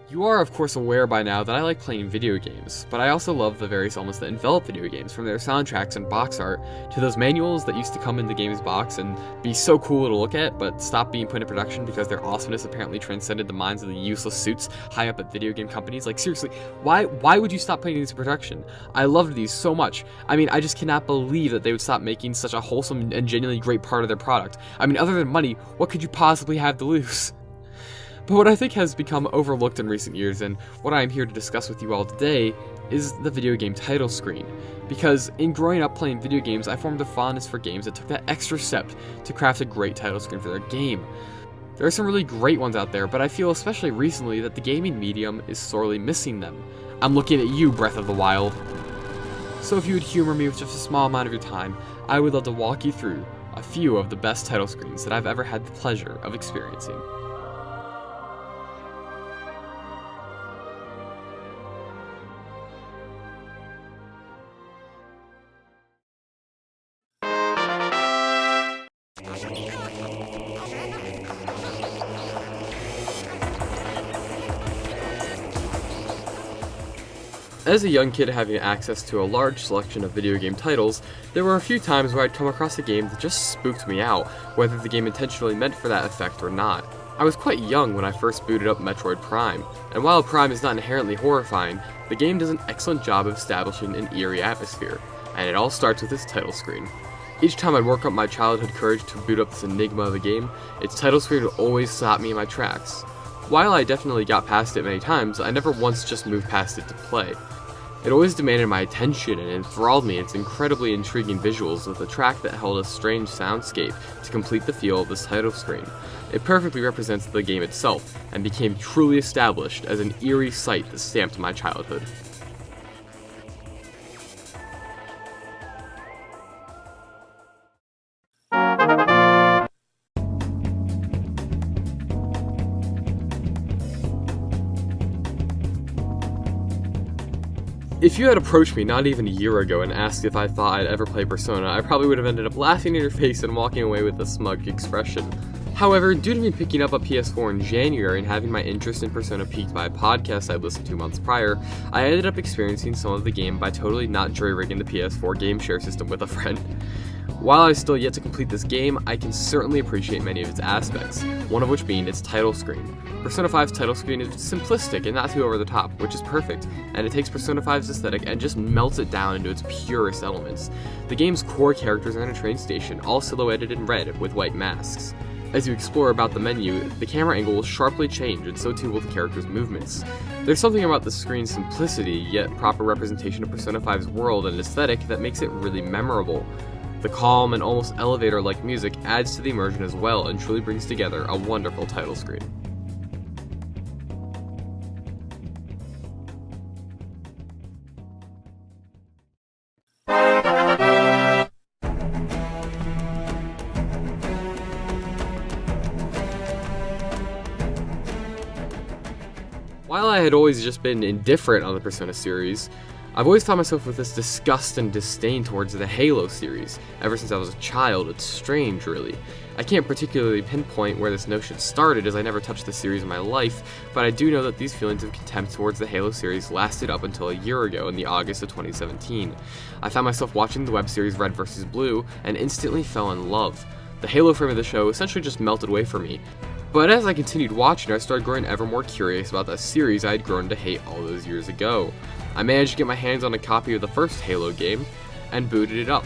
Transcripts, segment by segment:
You are of course aware by now that I like playing video games, but I also love the various elements that envelop video games, from their soundtracks and box art, to those manuals that used to come in the game's box and be so cool to look at, but stop being put into production because their awesomeness apparently transcended the minds of the useless suits high up at video game companies. Like seriously, why would you stop putting these in production? I loved these so much. I mean, I just cannot believe that they would stop making such a wholesome and genuinely great part of their product. I mean, other than money, what could you possibly have to lose? But what I think has become overlooked in recent years, and what I am here to discuss with you all today, is the video game title screen. Because in growing up playing video games, I formed a fondness for games that took that extra step to craft a great title screen for their game. There are some really great ones out there, but I feel especially recently that the gaming medium is sorely missing them. I'm looking at you, Breath of the Wild. So if you would humor me with just a small amount of your time, I would love to walk you through a few of the best title screens that I've ever had the pleasure of experiencing. As a young kid having access to a large selection of video game titles, there were a few times where I'd come across a game that just spooked me out, whether the game intentionally meant for that effect or not. I was quite young when I first booted up Metroid Prime, and while Prime is not inherently horrifying, the game does an excellent job of establishing an eerie atmosphere, and it all starts with its title screen. Each time I'd work up my childhood courage to boot up this enigma of a game, its title screen would always stop me in my tracks. While I definitely got past it many times, I never once just moved past it to play. It always demanded my attention and enthralled me in its incredibly intriguing visuals with a track that held a strange soundscape to complete the feel of this title screen. It perfectly represents the game itself, and became truly established as an eerie sight that stamped my childhood. If you had approached me not even a year ago and asked if I thought I'd ever play Persona, I probably would have ended up laughing in your face and walking away with a smug expression. However, due to me picking up a PS4 in January and having my interest in Persona piqued by a podcast I'd listened to months prior, I ended up experiencing some of the game by totally not jury-rigging the PS4 game share system with a friend. While I still yet to complete this game, I can certainly appreciate many of its aspects, one of which being its title screen. Persona 5's title screen is simplistic and not too over the top, which is perfect, and it takes Persona 5's aesthetic and just melts it down into its purest elements. The game's core characters are in a train station, all silhouetted in red with white masks. As you explore about the menu, the camera angle will sharply change, and so too will the characters' movements. There's something about the screen's simplicity, yet proper representation of Persona 5's world and aesthetic that makes it really memorable. The calm and almost elevator-like music adds to the immersion as well and truly brings together a wonderful title screen. While I had always just been indifferent on the Persona series, I've always found myself with this disgust and disdain towards the Halo series. Ever since I was a child, it's strange, really. I can't particularly pinpoint where this notion started, as I never touched the series in my life, but I do know that these feelings of contempt towards the Halo series lasted up until a year ago in the August of 2017. I found myself watching the web series Red vs. Blue, and instantly fell in love. The Halo frame of the show essentially just melted away from me. But as I continued watching, I started growing ever more curious about that series I had grown to hate all those years ago. I managed to get my hands on a copy of the first Halo game, and booted it up.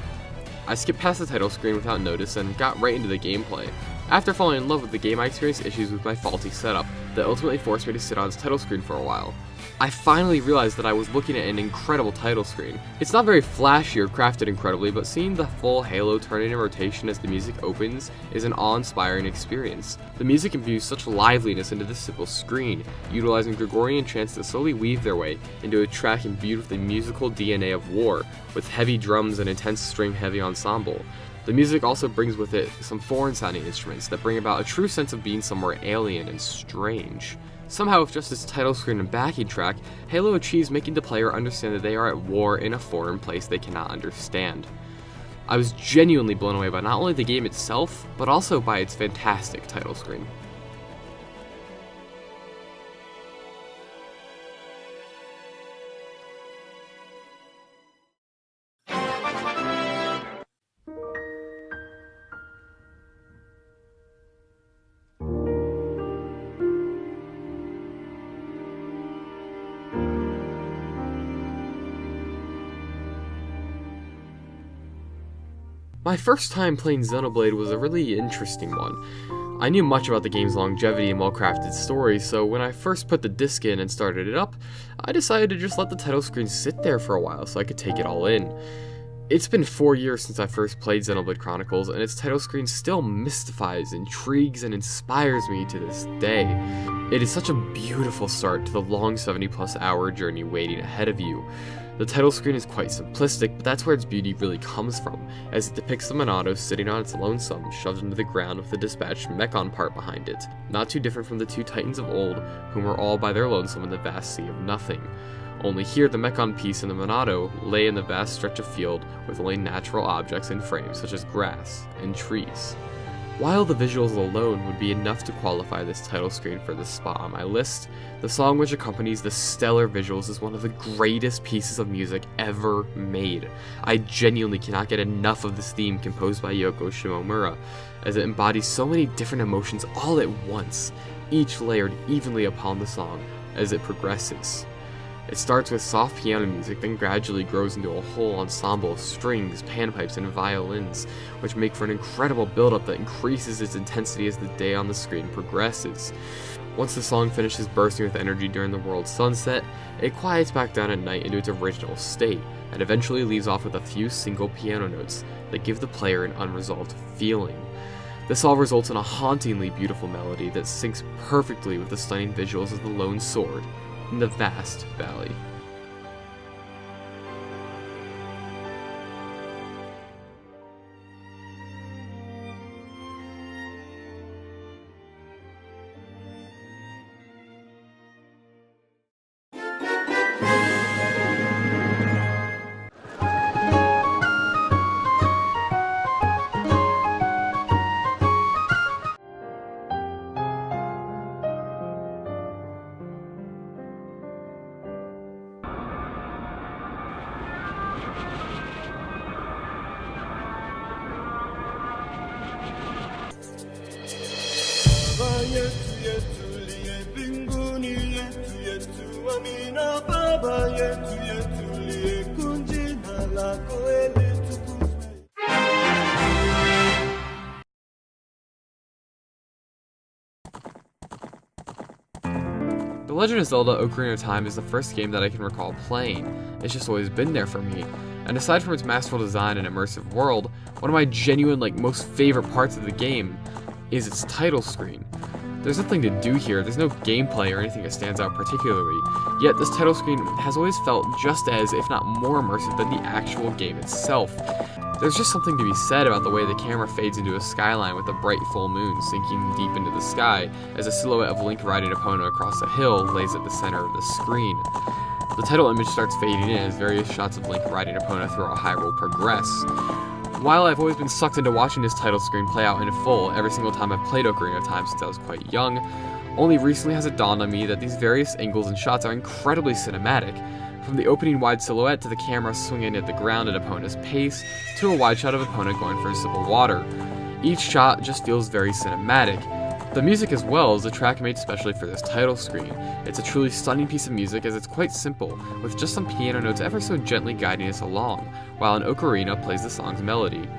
I skipped past the title screen without notice and got right into the gameplay. After falling in love with the game, I experienced issues with my faulty setup that ultimately forced me to sit on its title screen for a while. I finally realized that I was looking at an incredible title screen. It's not very flashy or crafted incredibly, but seeing the full Halo turning in rotation as the music opens is an awe-inspiring experience. The music imbues such liveliness into this simple screen, utilizing Gregorian chants that slowly weave their way into a track imbued with the musical DNA of war, with heavy drums and intense string-heavy ensemble. The music also brings with it some foreign-sounding instruments that bring about a true sense of being somewhere alien and strange. Somehow, with just its title screen and backing track, Halo achieves making the player understand that they are at war in a foreign place they cannot understand. I was genuinely blown away by not only the game itself, but also by its fantastic title screen. My first time playing Xenoblade was a really interesting one. I knew much about the game's longevity and well-crafted story, so when I first put the disc in and started it up, I decided to just let the title screen sit there for a while so I could take it all in. It's been 4 years since I first played Xenoblade Chronicles, and its title screen still mystifies, intrigues, and inspires me to this day. It is such a beautiful start to the long 70+ hour journey waiting ahead of you. The title screen is quite simplistic, but that's where its beauty really comes from, as it depicts the Monado sitting on its lonesome, shoved into the ground with the dispatched Mechon part behind it, not too different from the two titans of old, whom were all by their lonesome in the vast sea of nothing. Only here the Mechon piece and the Monado lay in the vast stretch of field with only natural objects in frame such as grass and trees. While the visuals alone would be enough to qualify this title screen for this spot on my list, the song which accompanies the stellar visuals is one of the greatest pieces of music ever made. I genuinely cannot get enough of this theme composed by Yoko Shimomura, as it embodies so many different emotions all at once, each layered evenly upon the song as it progresses. It starts with soft piano music, then gradually grows into a whole ensemble of strings, panpipes, and violins, which make for an incredible build-up that increases its intensity as the day on the screen progresses. Once the song finishes bursting with energy during the world's sunset, it quiets back down at night into its original state, and eventually leaves off with a few single piano notes that give the player an unresolved feeling. This all results in a hauntingly beautiful melody that syncs perfectly with the stunning visuals of the lone sword in the vast valley. The Legend of Zelda Ocarina of Time is the first game that I can recall playing. It's just always been there for me. And aside from its masterful design and immersive world, one of my genuine, most favorite parts of the game is its title screen. There's nothing to do here, there's no gameplay or anything that stands out particularly, yet this title screen has always felt just as, if not more immersive than the actual game itself. There's just something to be said about the way the camera fades into a skyline with a bright full moon sinking deep into the sky as a silhouette of Link riding Epona across a hill lays at the center of the screen. The title image starts fading in as various shots of Link riding Epona throughout Hyrule progress. While I've always been sucked into watching this title screen play out in full every single time I've played Ocarina of Time since I was quite young, only recently has it dawned on me that these various angles and shots are incredibly cinematic. From the opening wide silhouette to the camera swinging at the ground at Epona's pace, to a wide shot of Epona going for a sip of water. Each shot just feels very cinematic. The music as well is a track made specially for this title screen. It's a truly stunning piece of music as it's quite simple, with just some piano notes ever so gently guiding us along, while an ocarina plays the song's melody.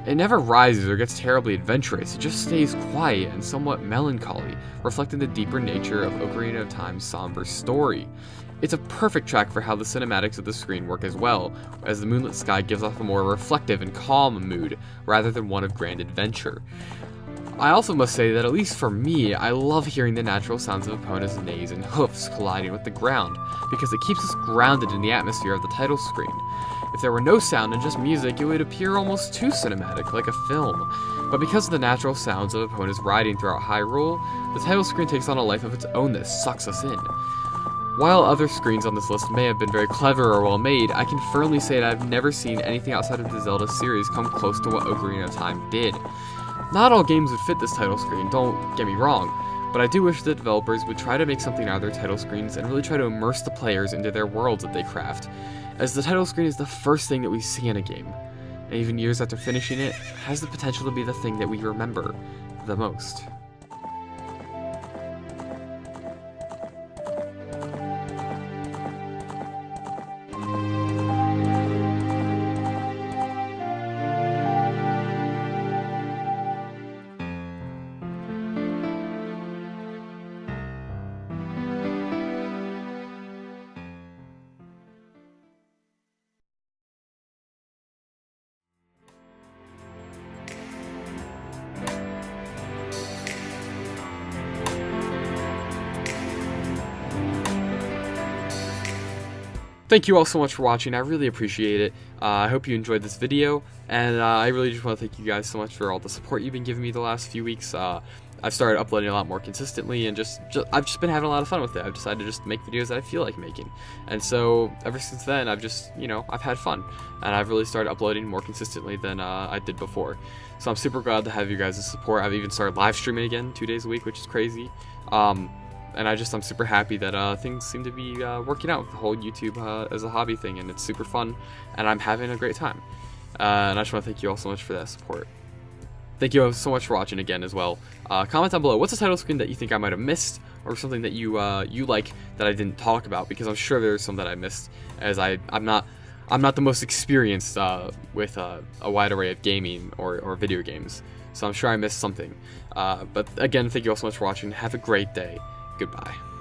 It never rises or gets terribly adventurous, it just stays quiet and somewhat melancholy, reflecting the deeper nature of Ocarina of Time's somber story. It's a perfect track for how the cinematics of the screen work as well, as the moonlit sky gives off a more reflective and calm mood, rather than one of grand adventure. I also must say that at least for me, I love hearing the natural sounds of Epona's neighs and hoofs colliding with the ground, because it keeps us grounded in the atmosphere of the title screen. If there were no sound and just music, it would appear almost too cinematic, like a film. But because of the natural sounds of Epona's riding throughout Hyrule, the title screen takes on a life of its own that sucks us in. While other screens on this list may have been very clever or well made, I can firmly say that I've never seen anything outside of the Zelda series come close to what Ocarina of Time did. Not all games would fit this title screen, don't get me wrong, but I do wish the developers would try to make something out of their title screens and really try to immerse the players into their worlds that they craft, as the title screen is the first thing that we see in a game, and even years after finishing it, has the potential to be the thing that we remember the most. thank you all so much for watching. I really appreciate it. I hope you enjoyed this video, and I really just want to thank you guys so much for all the support you've been giving me the last few weeks. I've started uploading a lot more consistently, and I've just been having a lot of fun with it. I've decided to just make videos that I feel like making, and so ever since then, I've just, I've had fun, and I've really started uploading more consistently than I did before. So I'm super glad to have you guys' support. I've even started live streaming again 2 days a week, which is crazy. And I'm super happy that things seem to be working out with the whole YouTube as a hobby thing, and it's super fun, and I'm having a great time. And I just want to thank you all so much for that support. Thank you so much for watching again as well. Comment down below, what's a title screen that you think I might have missed, or something that you like that I didn't talk about, because I'm sure there's some that I missed, as I'm not the most experienced with a wide array of gaming or video games, so I'm sure I missed something. But again, thank you all so much for watching. Have a great day. Goodbye.